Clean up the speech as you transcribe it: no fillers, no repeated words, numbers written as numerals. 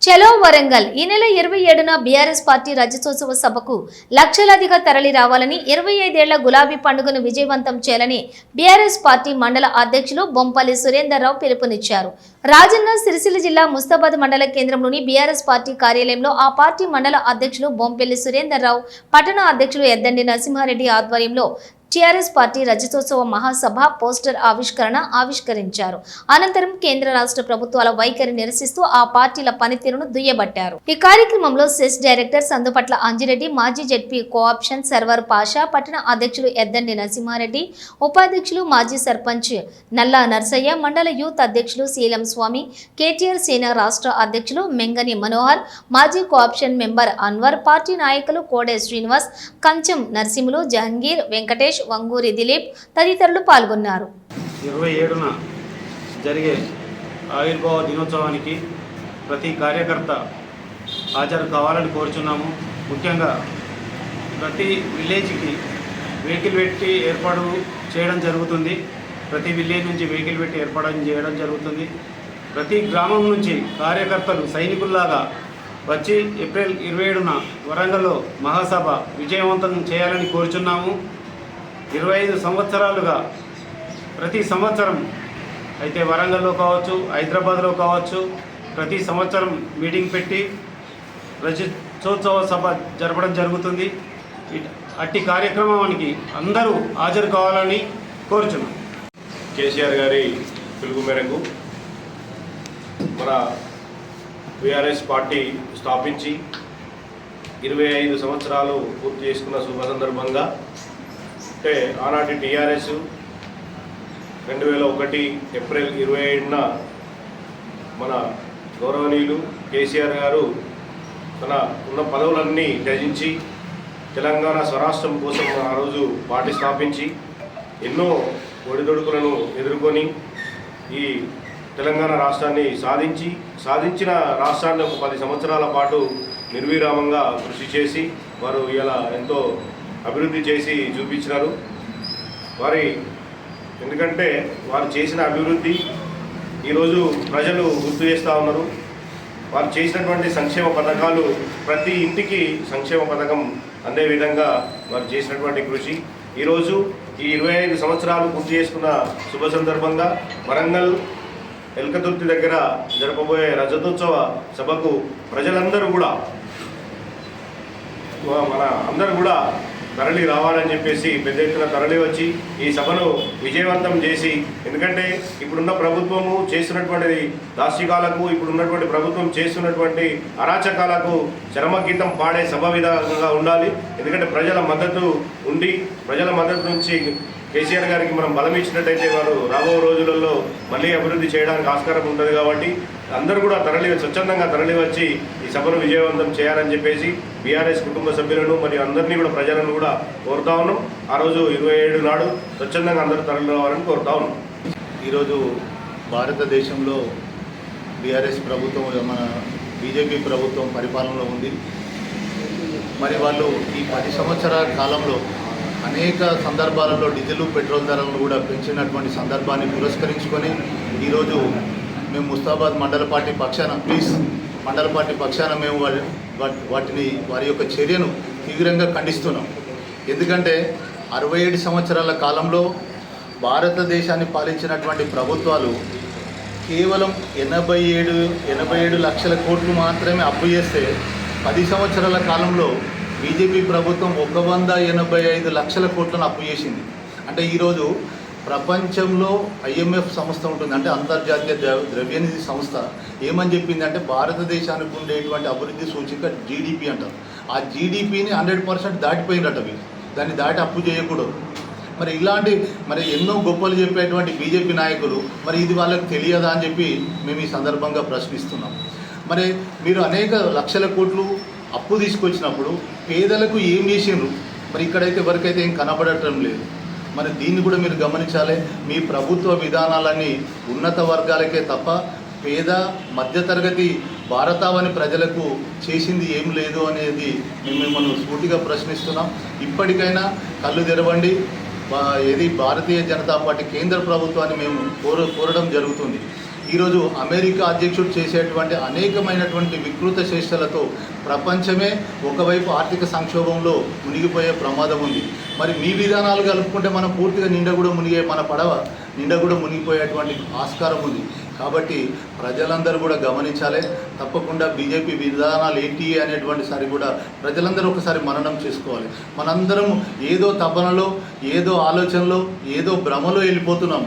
చలో వరంగల్ ఈ నెల 27న బీఆర్ఎస్ పార్టీ రజతోత్సవ సభకు లక్షలాదిగా తరలి రావాలని 25 ఏళ్ల గులాబీ పండుగను విజయవంతం చేయాలని బీఆర్ఎస్ పార్టీ మండల అధ్యక్షులు బొంపల్లి సురేందర్ రావు పిలుపునిచ్చారు. రాజన్న సిరిసిల్ల జిల్లా ముస్తాబాద్ మండల కేంద్రంలోని బీఆర్ఎస్ పార్టీ కార్యాలయంలో ఆ పార్టీ మండల అధ్యక్షులు బొంపల్లి సురేందర్ రావు, పట్టణ అధ్యక్షులు ఎద్దండి నరసింహారెడ్డి ఆధ్వర్యంలో టీఆర్ఎస్ పార్టీ రజతోత్సవ మహాసభ పోస్టర్ ఆవిష్కరించారు. అనంతరం కేంద్ర రాష్ట్ర ప్రభుత్వాల వైఖరి నిరసిస్తూ ఆ పార్టీల పనితీరును దుయ్యబట్టారు. ఈ కార్యక్రమంలో సెస్ డైరెక్టర్ సందుపట్ల అంజిరెడ్డి, మాజీ జెడ్పీ కోఆప్షన్ సర్వర్ పాషా, పట్టణ అధ్యక్షులు ఎద్దండి నరసింహారెడ్డి, ఉపాధ్యక్షులు మాజీ సర్పంచ్ నల్లా నర్సయ్య, మండల యూత్ అధ్యక్షులు శీలం స్వామి, కేటీఆర్ సేన రాష్ట్ర అధ్యక్షులు మెంగని మనోహర్, మాజీ కోఆప్షన్ మెంబర్ అన్వర్, పార్టీ నాయకులు కోడే శ్రీనివాస్, కంచం నరసింహులు, జహంగీర్, వెంకటేష్, వంగూరి దిలీప్ తదితరులు పాల్గొన్నారు. 27న జరిగే ఆవిర్భావ దినోత్సవానికి ప్రతి కార్యకర్త హాజరు కావాలని కోరుచున్నాము. ముఖ్యంగా ప్రతి విలేజ్కి వెహికల్ పెట్టి ఏర్పాటు చేయడం జరుగుతుంది. ప్రతి విలేజ్ నుంచి వెహికల్ పెట్టి ఏర్పాటు చేయడం జరుగుతుంది. ప్రతి గ్రామం నుంచి కార్యకర్తలు సైనికుల్లాగా వచ్చి ఏప్రిల్ 27న వరంగల్లో మహాసభ విజయవంతం చేయాలని కోరుచున్నాము. 25 సంవత్సరాలుగా ప్రతి సంవత్సరం అయితే వరంగల్లో కావచ్చు, హైదరాబాద్లో కావచ్చు, ప్రతి సంవత్సరం మీటింగ్ పెట్టి రజతోత్సవ సభ జరపడం జరుగుతుంది. అట్టి కార్యక్రమానికి అందరూ హాజరు కావాలని కోరుచున్నాం. కేసీఆర్ గారి పిలుపు మేరకు మన బీఆర్ఎస్ పార్టీ స్థాపించి 25 సంవత్సరాలు పూర్తి చేసుకున్న శుభ సందర్భంగా అంటే ఆనాటి టీఆర్ఎస్ 2001 ఏప్రిల్ 27న మన గౌరవనీయులు కేసీఆర్ గారు తన ఉన్న పదవులన్నీ త్యజించి తెలంగాణ స్వరాష్ట్రం కోసం ఆ రోజు పార్టీ స్థాపించి ఎన్నో ఒడిదొడుకులను ఎదుర్కొని ఈ తెలంగాణ రాష్ట్రాన్ని సాధించిన రాష్ట్రాన్ని ఒక 10 సంవత్సరాల పాటు నిర్విరామంగా కృషి చేసి వారు ఇలా ఎంతో అభివృద్ధి చేసి చూపించినారు. ఎందుకంటే వారు చేసిన అభివృద్ధి ఈరోజు ప్రజలు గుర్తు చేస్తూ ఉన్నారు. వారు చేసినటువంటి సంక్షేమ పథకాలు ప్రతి ఇంటికి సంక్షేమ పథకం అందే విధంగా వారు చేసినటువంటి కృషి ఈరోజు ఈ 25 సంవత్సరాలు పూర్తి చేసుకున్న శుభ సందర్భంగా వరంగల్ ఎల్కతుర్తి దగ్గర జరపబోయే రజతోత్సవ సభకు ప్రజలందరూ కూడా అందరూ కూడా తరలి రావాలని చెప్పేసి పెద్ద ఎత్తున తరలి వచ్చి ఈ సభను విజయవంతం చేసి, ఎందుకంటే ఇప్పుడున్న ప్రభుత్వము చేస్తున్నటువంటి దార్శికాలకు, ఇప్పుడున్నటువంటి ప్రభుత్వం చేస్తున్నటువంటి అరాచకాలకు చరమగీతం పాడే సభ విధంగా ఉండాలి. ఎందుకంటే ప్రజల మద్దతు ఉండి ప్రజల మద్దతు నుంచి కేసీఆర్ గారికి మనం బలం ఇచ్చినట్టయితే వారు రాబో రోజులలో మళ్ళీ అభివృద్ధి చేయడానికి ఆస్కారం ఉంటుంది. కాబట్టి అందరూ కూడా స్వచ్ఛందంగా తరలి వచ్చి ఈ సభను విజయవంతం చేయాలని చెప్పేసి బీఆర్ఎస్ కుటుంబ సభ్యులను మరియు అందరినీ కూడా ప్రజలను కూడా కోరుతా ఉన్నాం. ఆ రోజు 27 నాడు స్వచ్ఛందంగా అందరూ తరలి రావాలని కోరుతా ఉన్నాం. ఈరోజు భారతదేశంలో బీఆర్ఎస్ ప్రభుత్వం, మన బీజేపీ ప్రభుత్వం పరిపాలనలో ఉంది. మరి వాళ్ళు ఈ 10 సంవత్సరాల కాలంలో అనేక సందర్భాలలో డీజిల్, పెట్రోల్ ధరలను కూడా పెంచినటువంటి సందర్భాన్ని పురస్కరించుకొని ఈరోజు మేము ముస్తాబాద్ మండల పార్టీ పక్షాన మేము వారి యొక్క చర్యను తీవ్రంగా ఖండిస్తున్నాం. ఎందుకంటే 67 సంవత్సరాల కాలంలో భారతదేశాన్ని పాలించినటువంటి ప్రభుత్వాలు కేవలం 87 లక్షల కోట్లు మాత్రమే అప్పు చేస్తే 10 సంవత్సరాల కాలంలో బీజేపీ ప్రభుత్వం 185 లక్షల కోట్లను అప్పు చేసింది. అంటే ఈరోజు ప్రపంచంలో IMF సంస్థ ఉంటుంది, అంటే అంతర్జాతీయ ద్రవ్యనిధి సంస్థ ఏమని చెప్పింది అంటే భారతదేశానికి ఉండేటువంటి అభివృద్ధి సూచిక జీడిపి అంటారు. ఆ జీడిపిని 100% దాటిపోయినట్టు అవి, దాన్ని దాటి అప్పు చేయకూడదు. మరి ఎన్నో గొప్పలు చెప్పేటువంటి బీజేపీ నాయకులు మరి ఇది వాళ్ళకి తెలియదా అని చెప్పి మేము ఈ సందర్భంగా ప్రశ్నిస్తున్నాం. మరి మీరు అనేక లక్షల కోట్లు అప్పు తీసుకొచ్చినప్పుడు పేదలకు ఏం చేసిండ్రు? మరి ఇక్కడైతే ఎవరికైతే ఏం కనబడటం లేదు. మరి దీన్ని కూడా మీరు గమనించాలి. మీ ప్రభుత్వ విధానాలన్నీ ఉన్నత వర్గాలకే తప్ప పేద మధ్యతరగతి భారతావని ప్రజలకు చేసింది ఏం లేదు అనేది మేము మిమ్మల్ని సూటిగా ప్రశ్నిస్తున్నాం. ఇప్పటికైనా కళ్ళు తెరవండి. భారతీయ జనతా పార్టీ కేంద్ర ప్రభుత్వాన్ని మేము కోరడం జరుగుతుంది. ఈరోజు అమెరికా అధ్యక్షుడు చేసేటువంటి అనేకమైనటువంటి వికృత చేష్టలతో ప్రపంచమే ఒకవైపు ఆర్థిక సంక్షోభంలో మునిగిపోయే ప్రమాదం ఉంది. మరి మీ విధానాలు కలుపుకుంటే మనం పూర్తిగా నిండా కూడా మునిగే మన పడవ నిండా కూడా మునిగిపోయేటువంటి ఆస్కారం ఉంది. కాబట్టి ప్రజలందరూ కూడా గమనించాలి. తప్పకుండా బీజేపీ విధానాలు ఏంటి అనేటువంటి సారి కూడా ప్రజలందరూ ఒకసారి మననం చేసుకోవాలి. మనందరం ఏదో తపనలో, ఏదో ఆలోచనలో, ఏదో భ్రమలో వెళ్ళిపోతున్నాం.